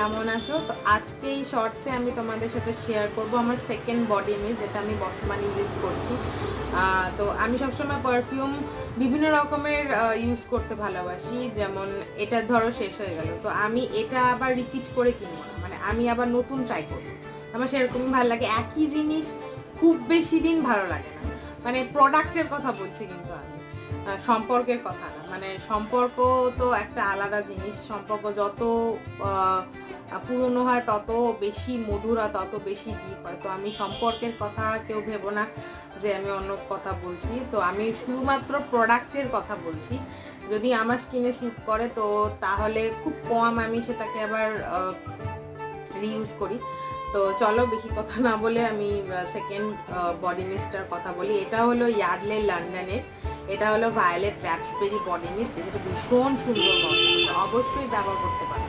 কেমন আছো? তো আজকে এই শর্টসে আমি তোমাদের সাথে শেয়ার করব আমার সেকেন্ড বডি মিস্ট, যেটা আমি বর্তমানে ইউজ করছি। তো আমি সবসময় পারফিউম বিভিন্ন রকমের ইউজ করতে ভালোবাসি। যেমন এটা ধরো শেষ হয়ে গেল, তো আমি এটা আবার রিপিট করে কিনবো না, মানে আমি আবার নতুন ট্রাই করবো। আমার সেরকমই ভালো লাগে। একই জিনিস খুব বেশি দিন ভালো লাগে না, মানে প্রোডাক্টের কথা বলছি, কিন্তু আমি সম্পর্কের কথা না। মানে সম্পর্ক তো একটা আলাদা জিনিস। সম্পর্ক যত পুরনো হয় তত বেশি মধুর হয়, তত বেশি ডিপ হয়। তো আমি সম্পর্কের কথা কেউ ভেবো না যে আমি অন্য কথা বলছি। তো আমি শুধুমাত্র প্রোডাক্টের কথা বলছি। যদি আমার স্কিনে স্যুট করে তো তাহলে খুব কম আমি সেটাকে আবার রিইউজ করি। তো চলো বেশি কথা না বলে আমি সেকেন্ড বডি মিস্টটার কথা বলি। এটা হলো ইয়ার্ডলে লন্ডনের, এটা হলো ভায়োলেট র্যাপসবেরি বডি মিস্ট। এটা ভীষণ সুন্দর গন্ধ, অবশ্যই ব্যবহার করতে পারো।